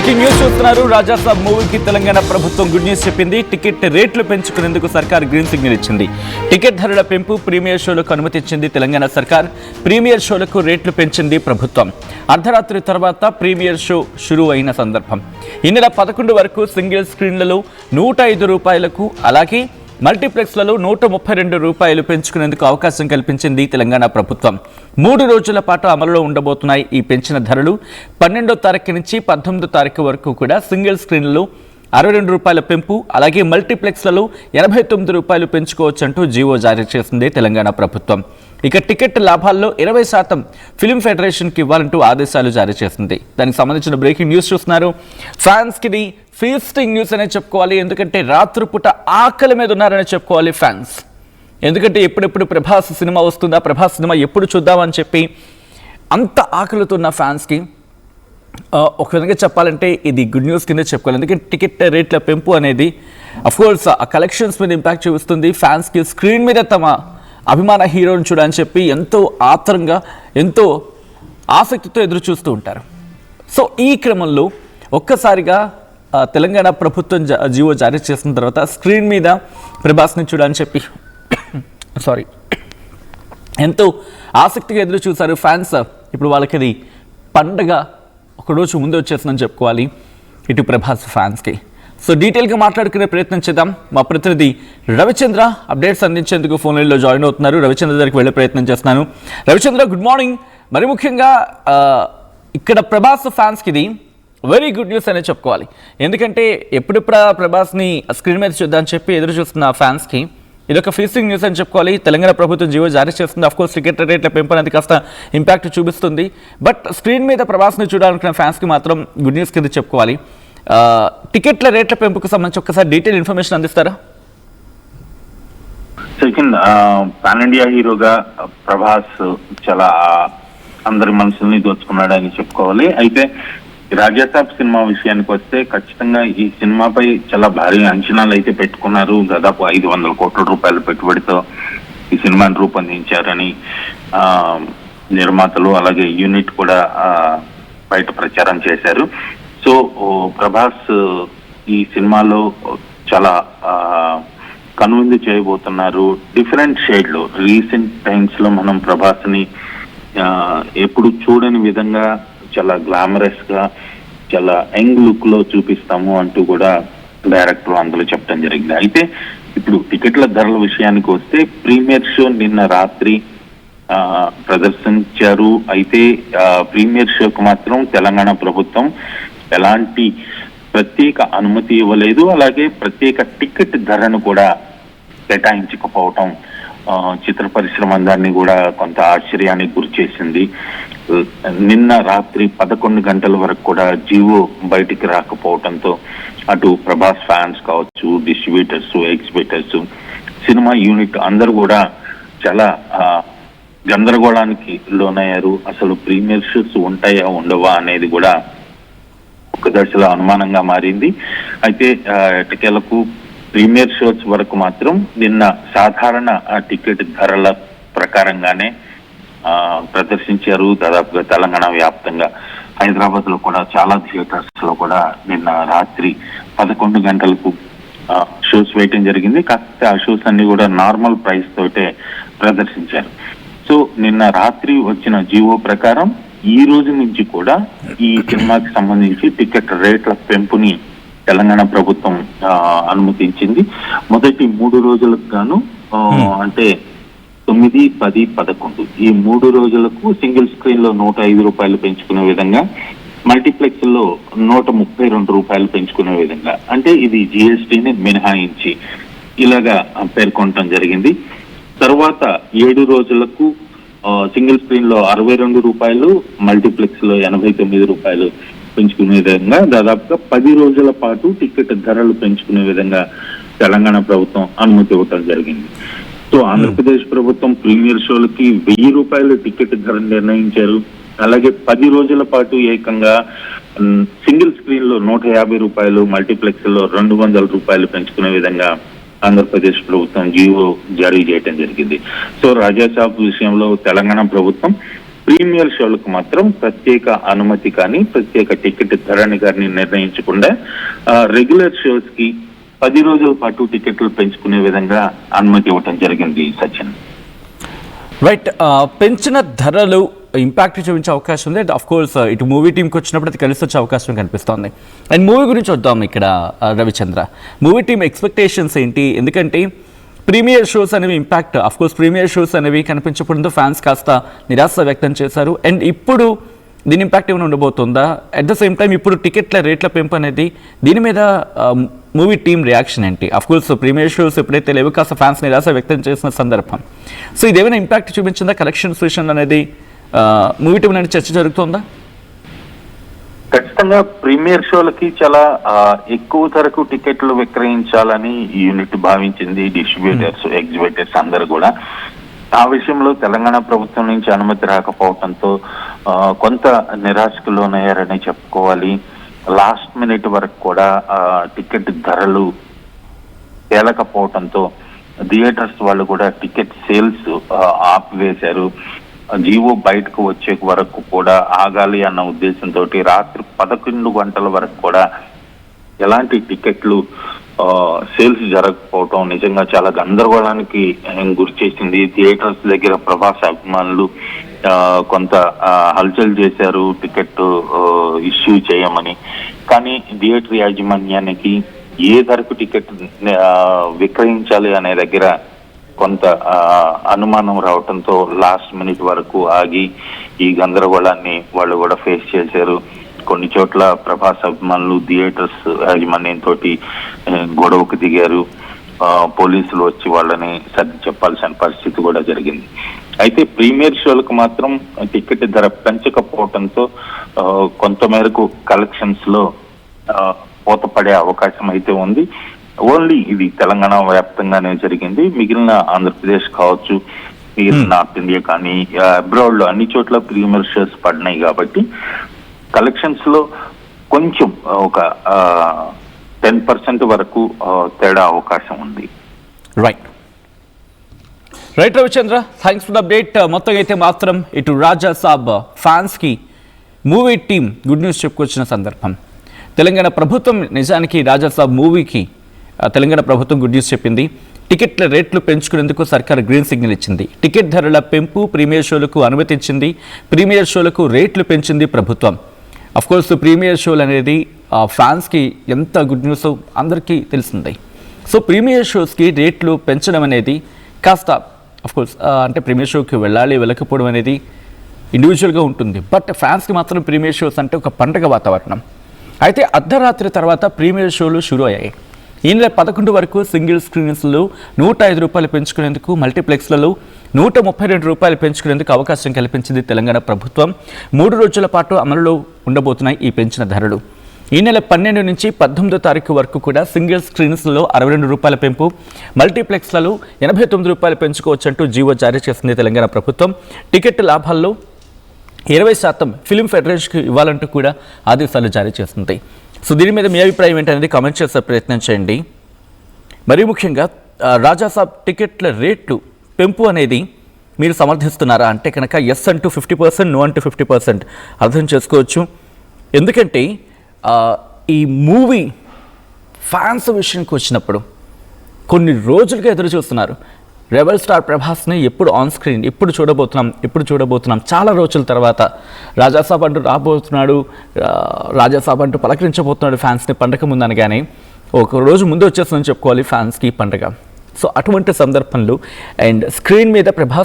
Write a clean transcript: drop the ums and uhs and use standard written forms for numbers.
Breaking news చూస్తున్నారు. రాజాసాబ్ మూవీకి తెలంగాణ ప్రభుత్వం గుడ్ న్యూస్ చెప్పింది. టికెట్ రేట్లు పెంచుకునేందుకు సర్కార్ గ్రీన్ సిగ్నల్ ఇచ్చింది. టికెట్ ధరల పెంపు, ప్రీమియర్ షోలకు అనుమతి ఇచ్చింది తెలంగాణ సర్కార్. ప్రీమియర్ షోలకు రేట్లు పెంచింది ప్రభుత్వం. అర్ధరాత్రి తర్వాత ప్రీమియర్ షో షురూ అయిన సందర్భం. ఈ నెల 11 వరకు సింగిల్ స్క్రీన్లలో 105 రూపాయలకు, అలాగే మల్టీప్లెక్స్లలో 132 రూపాయలు పెంచుకునేందుకు అవకాశం కల్పించింది తెలంగాణ ప్రభుత్వం. 3 రోజుల పాటు అమలులో ఉండబోతున్నాయి ఈ పెంచిన ధరలు. 12వ తారీఖు నుంచి 19వ తారీఖు వరకు కూడా సింగిల్ స్క్రీన్లలో 62 రూపాయల పెంపు, అలాగే మల్టీప్లెక్స్లలో 89 రూపాయలు పెంచుకోవచ్చంటూ జీవో జారీ చేసింది తెలంగాణ ప్రభుత్వం. ఇక టికెట్ లాభాల్లో 20% ఫిలిం ఫెడరేషన్కి ఇవ్వాలంటూ ఆదేశాలు జారీ చేసింది. దానికి సంబంధించిన బ్రేకింగ్ న్యూస్ చూస్తున్నారు. ఫ్యాన్స్కి ఇది ఫీస్టింగ్ న్యూస్ అనే చెప్పుకోవాలి. ఎందుకంటే రాత్రిపూట ఆకలి మీద ఉన్నారని చెప్పుకోవాలి ఫ్యాన్స్. ఎందుకంటే ఎప్పుడెప్పుడు ప్రభాస్ సినిమా వస్తుందా, ప్రభాస్ సినిమా ఎప్పుడు చూద్దామని చెప్పి అంత ఆకలితో ఉన్న ఫ్యాన్స్కి ఒక విధంగా చెప్పాలంటే ఇది గుడ్ న్యూస్ కింద చెప్పుకోవాలి. ఎందుకంటే టికెట్ రేట్ల పెంపు అనేది అఫ్కోర్స్ ఆ కలెక్షన్స్ మీద ఇంపాక్ట్ చూపిస్తుంది. ఫ్యాన్స్కి స్క్రీన్ మీద తమ అభిమాన హీరోని చూడని చెప్పి ఎంతో ఆత్రంగా, ఎంతో ఆసక్తితో ఎదురు చూస్తూ ఉంటారు. సో ఈ క్రమంలో ఒక్కసారిగా తెలంగాణ ప్రభుత్వం జీవో జారీ చేసిన తర్వాత స్క్రీన్ మీద ప్రభాస్ని చూడని చెప్పి ఎంతో ఆసక్తిగా ఎదురు చూశారు ఫ్యాన్స్. ఇప్పుడు వాళ్ళకి అది పండగ ఒకరోజు ముందు వచ్చేసిందని చెప్పుకోవాలి ఇటు ప్రభాస్ ఫ్యాన్స్కి. సో డీటెయిల్గా మాట్లాడుకునే ప్రయత్నం చేద్దాం. మా ప్రతినిధి రవిచంద్ర అప్డేట్స్ అందించేందుకు ఫోన్ లైన్లో జాయిన్ అవుతున్నారు. రవిచంద్ర దగ్గరికి వెళ్ళే ప్రయత్నం చేస్తున్నాను. Ravichandra, good morning. మరి ముఖ్యంగా ఇక్కడ ప్రభాస్ ఫ్యాన్స్కి ఇది వెరీ గుడ్ న్యూస్ అనే చెప్పుకోవాలి. ఎందుకంటే ఎప్పుడెప్పుడు ప్రభాస్ని స్క్రీన్ మీద చూద్దామని చెప్పి ఎదురు చూస్తున్న ఫ్యాన్స్కి ఇదొక ఫీస్టింగ్ న్యూస్ అని చెప్పుకోవాలి. తెలంగాణ ప్రభుత్వం జీవో జారీ చేస్తుంది. అఫ్కోర్స్ టికెట్ రేట్ల పెంపు అనేది కాస్త ఇంపాక్ట్ చూపిస్తుంది. బట్ స్క్రీన్ మీద ప్రభాస్ని చూడాలనుకున్న ఫ్యాన్స్కి మాత్రం గుడ్ న్యూస్ కింద చెప్పుకోవాలి. టికెట్ల రేట్ల పెంపుకు సంబంధించి ఒక్కసారి డీటెయిల్ ఇన్ఫర్మేషన్ అందిస్తారా? సెకండ్, పాన్ ఇండియా హీరోగా ప్రభాస్ చాలా అందరి మనసుల్ని దోచుకున్నాడని చెప్పుకోవాలి. అయితే రాజాసాబ్ సినిమా విషయానికి వస్తే ఖచ్చితంగా ఈ సినిమాపై చాలా భారీ అంచనాలు అయితే పెట్టుకున్నారు. దాదాపు 500 కోట్ల రూపాయల పెట్టుబడితో ఈ సినిమాను రూపొందించారని నిర్మాతలు అలాగే యూనిట్ కూడా బయట ప్రచారం చేశారు. సో ప్రభాస్ ఈ సినిమాలో చాలా కనువిందు చేయబోతున్నారు. డిఫరెంట్ షేడ్లో రీసెంట్ టైమ్స్ లో మనం ప్రభాస్ ని ఎప్పుడు చూడని విధంగా చాలా గ్లామరస్ గా, చాలా యంగ్ లుక్ లో చూపిస్తాము అంటూ కూడా డైరెక్టర్ అందులో చెప్పడం జరిగింది. అయితే ఇప్పుడు టికెట్ల ధరల విషయానికి వస్తే ప్రీమియర్ షో నిన్న రాత్రి ప్రదర్శించారు. అయితే ప్రీమియర్ షోకు మాత్రం తెలంగాణ ప్రభుత్వం ఎలాంటి ప్రత్యేక అనుమతి ఇవ్వలేదు. అలాగే ప్రత్యేక టికెట్ ధరను కూడా కేటాయించకపోవటం చిత్ర పరిశ్రమ అందరినీ కూడా కొంత ఆశ్చర్యానికి గురి చేసింది. నిన్న రాత్రి 11 గంటల వరకు కూడా జీవో బయటికి రాకపోవడంతో అటు ప్రభాస్ ఫ్యాన్స్ కావచ్చు, డిస్ట్రిబ్యూటర్స్, ఎగ్జిబిటర్స్, సినిమా యూనిట్ అందరూ కూడా చాలా గందరగోళానికి లోనయ్యారు. అసలు ప్రీమియర్ షోస్ ఉంటాయా ఉండవా అనేది కూడా ఒక దశలో అనుమానంగా మారింది. అయితే ఎట్టకేలకు ప్రీమియర్ షోస్ వరకు మాత్రం నిన్న సాధారణ టికెట్ ధరల ప్రకారంగానే ప్రదర్శించారు. దాదాపుగా తెలంగాణ వ్యాప్తంగా హైదరాబాద్ లో కూడా చాలా థియేటర్స్ లో కూడా నిన్న రాత్రి 11 గంటలకు షోస్ వేయటం జరిగింది. కాకపోతే ఆ షోస్ అన్ని కూడా నార్మల్ ప్రైస్ తోటే ప్రదర్శించారు. సో నిన్న రాత్రి వచ్చిన జీవో ప్రకారం ఈ రోజు నుంచి కూడా ఈ సినిమాకి సంబంధించి టికెట్ రేట్ల పెంపుని తెలంగాణ ప్రభుత్వం అనుమతించింది. మొదటి 3 రోజులకు గాను అంటే 9, 10, 11 ఈ 3 రోజులకు సింగిల్ స్క్రీన్ లో 105 రూపాయలు పెంచుకునే విధంగా, మల్టీప్లెక్స్ లో 132 రూపాయలు పెంచుకునే విధంగా, అంటే ఇది జిఎస్టీని మినహాయించి ఇలాగా పేర్కొనటం జరిగింది. తర్వాత 7 రోజులకు సింగిల్ స్క్రీన్ లో 62 రూపాయలు, మల్టీప్లెక్స్ లో 89 రూపాయలు పెంచుకునే విధంగా దాదాపుగా 10 రోజుల పాటు టికెట్ ధరలు పెంచుకునే విధంగా తెలంగాణ ప్రభుత్వం అనుమతి ఇవ్వటం జరిగింది. సో ఆంధ్రప్రదేశ్ ప్రభుత్వం ప్రీమియర్ షోలకి 1000 రూపాయలు టికెట్ ధర నిర్ణయించారు. అలాగే 10 రోజుల పాటు ఏకంగా సింగిల్ స్క్రీన్ లో 150 రూపాయలు, మల్టీప్లెక్స్ లో 200 రూపాయలు పెంచుకునే విధంగా ఆంధ్రప్రదేశ్ ప్రభుత్వం జీవో జారీ చేయడం జరిగింది. సో రాజాసాబ్ విషయంలో తెలంగాణ ప్రభుత్వం ప్రీమియర్ షోలకు మాత్రం ప్రత్యేక అనుమతి కానీ ప్రత్యేక టికెట్ ధరని కానీ నిర్ణయించకుండా రెగ్యులర్ షోస్ కి 10 రోజుల పాటు టికెట్లు పెంచుకునే విధంగా అనుమతి ఇవ్వటం జరిగింది సచిన్. రైట్, పెంచిన ధరలు ఇంపాక్ట్ చూపించే అవకాశం ఉంది. అండ్ ఆఫ్ కోర్స్ ఇటు మూవీ టీంకి వచ్చినప్పుడు అది కలిసి వచ్చే అవకాశం కనిపిస్తోంది. అండ్ మూవీ గురించి వద్దాం ఇక్కడ రవిచంద్ర. మూవీ టీం ఎక్స్పెక్టేషన్స్ ఏంటి? ఎందుకంటే ప్రీమియర్ షోస్ అనేవి impact of course premier shows అనేవి కనిపించకూడదు, ఫ్యాన్స్ కాస్త నిరాశ వ్యక్తం చేశారు. అండ్ ఇప్పుడు దీని ఇంపాక్ట్ ఏమైనా ఉండబోతుందా? అట్ ద సేమ్ టైం ఇప్పుడు టికెట్ల రేట్ల పెంపు అనేది దీని మీద మూవీ టీమ్ రియాక్షన్ ఏంటి? ఆఫ్ కోర్స్ ప్రీమియర్ షోస్ ఎప్పుడైతే లేవు కాస్త ఫ్యాన్స్ నిరాశ వ్యక్తం చేసిన సందర్భం. సో ఇదేమైనా ఇంపాక్ట్ చూపించిందా కలెక్షన్స్ విషయంలో అనేది మూవీ టీం అనేది చర్చ జరుగుతుందా? ఖచ్చితంగా ప్రీమియర్ షోలకి చాలా ఎక్కువ ధరకు టికెట్లు విక్రయించాలని యూనిట్ భావించింది. డిస్ట్రిబ్యూటర్స్, ఎగ్జిబిటర్స్ అందరూ కూడా ఆ విషయంలో తెలంగాణ ప్రభుత్వం నుంచి అనుమతి రాకపోవడంతో కొంత నిరాశకు లోనయ్యారని చెప్పుకోవాలి. లాస్ట్ మినిట్ వరకు కూడా టికెట్ ధరలు తేలకపోవడంతో థియేటర్స్ వాళ్ళు కూడా టికెట్ సేల్స్ ఆపివేశారు. జీవో బయటకు వచ్చే వరకు కూడా ఆగాలి అన్న ఉద్దేశంతో రాత్రి 11 గంటల వరకు కూడా ఎలాంటి టికెట్లు సేల్స్ జరగకపోవటం నిజంగా చాలా గందరగోళానికి గురి చేసింది. థియేటర్స్ దగ్గర ప్రభాస్ అభిమానులు కొంత హల్చల్ చేశారు టికెట్ ఇష్యూ చేయమని. కానీ థియేటర్ యాజమాన్యానికి ఏ ధరకు టికెట్ విక్రయించాలి అనే దగ్గర కొంత అనుమానం రావడంతో లాస్ట్ మినిట్ వరకు ఆగి ఈ గందరగోళాన్ని వాళ్ళు కూడా ఫేస్ చేశారు. కొన్ని చోట్ల ప్రభాస్ అభిమానులు థియేటర్స్ యాజమాన్యంతో గొడవకు దిగారు. పోలీసులు వచ్చి వాళ్ళని సర్ది చెప్పాల్సిన పరిస్థితి కూడా జరిగింది. అయితే ప్రీమియర్ షోలకు మాత్రం టికెట్ ధర పెంచకపోవడంతో కొంతమేరకు కలెక్షన్స్ లో పోతపడే అవకాశం అయితే ఉంది. ఓన్లీ ఇది తెలంగాణ వ్యాప్తంగానే జరిగింది. మిగిలిన ఆంధ్రప్రదేశ్ కావచ్చు, మిగిలిన నార్త్ ఇండియా కానీ అబ్రాడ్ లో అన్ని చోట్ల ప్రీమియర్ షోస్ పడినాయి కాబట్టి కలెక్షన్స్ లో కొంచెం ఒక 10% వరకు తేడా అవకాశం ఉంది. Right Ravichandra, thanks for the update. మొత్తం అయితే మాత్రం ఇటు రాజా సాబ్ ఫ్యాన్స్ కి మూవీ టీం గుడ్ న్యూస్ చెప్పుకొచ్చిన సందర్భం. తెలంగాణ ప్రభుత్వం నిజానికి రాజా సాబ్ మూవీకి తెలంగాణ ప్రభుత్వం గుడ్ న్యూస్ చెప్పింది. టికెట్ల రేట్లు పెంచుకునేందుకు సర్కార్ గ్రీన్ సిగ్నల్ ఇచ్చింది. టికెట్ ధరల పెంపు, ప్రీమియర్ షోలకు అనుమతి ఇచ్చింది. ప్రీమియర్ షోలకు రేట్లు పెంచింది ప్రభుత్వం. అఫ్ కోర్స్ ప్రీమియర్ షోలు అనేది ఫ్యాన్స్కి ఎంత గుడ్ న్యూస్ అందరికీ తెలిసింది. సో ప్రీమియర్ షోస్కి రేట్లు పెంచడం అనేది కాస్త అఫ్ కోర్స్ అంటే ప్రీమియర్ షోకి వెళ్ళాలి వెళ్ళకపోవడం అనేది ఇండివిజువల్గా ఉంటుంది. బట్ ఫ్యాన్స్కి మాత్రం ప్రీమియర్ షోస్ అంటే ఒక పండగ వాతావరణం. అయితే అర్ధరాత్రి తర్వాత ప్రీమియర్ షోలు షురూ అయ్యాయి. ఈ నెల 11 వరకు సింగిల్ స్క్రీన్స్లో ₹105 పెంచుకునేందుకు, మల్టీప్లెక్స్లలో ₹132 పెంచుకునేందుకు అవకాశం కల్పించింది తెలంగాణ ప్రభుత్వం. 3 రోజుల పాటు అమలులో ఉండబోతున్నాయి ఈ పెంచిన ధరలు. ఈ నెల 12 నుంచి 18వ తారీఖు వరకు కూడా సింగిల్ స్క్రీన్స్లో ₹62 పెంపు, మల్టీప్లెక్స్లలో ₹89 పెంచుకోవచ్చంటూ జీవో జారీ చేసింది తెలంగాణ ప్రభుత్వం. టికెట్ లాభాల్లో 20% ఫిలిం ఫెడరేషన్కి ఇవ్వాలంటూ కూడా ఆదేశాలు జారీ చేస్తుంది. సో దీని మీద మీ అభిప్రాయం ఏంటనేది కామెంట్ చేసే ప్రయత్నం చేయండి. మరీ ముఖ్యంగా రాజాసాబ్ టికెట్ల రేట్లు పెంపు అనేది మీరు సమర్థిస్తున్నారా అంటే కనుక ఎస్ అంటూ 50%, నో అంటూ 50% అర్థం చేసుకోవచ్చు. ఎందుకంటే ఈ మూవీ ఫ్యాన్స్ విషయానికి వచ్చినప్పుడు కొన్ని రోజులుగా ఎదురు చూస్తున్నారు. రెబల్ స్టార్ ప్రభాస్ని ఎప్పుడు ఆన్ స్క్రీన్ ఎప్పుడు చూడబోతున్నాం చాలా రోజుల తర్వాత రాజాసాబ్ అంటూ రాబోతున్నాడు, రాజాసాబ్ అంటూ పలకరించబోతున్నాడు ఫ్యాన్స్ని పండగ ముందు అనగానే ఒక రోజు ముందు వచ్చేస్తుందని చెప్పుకోవాలి ఫ్యాన్స్కి పండగ. సో అటువంటి సందర్భంలో అండ్ స్క్రీన్ మీద ప్రభాస్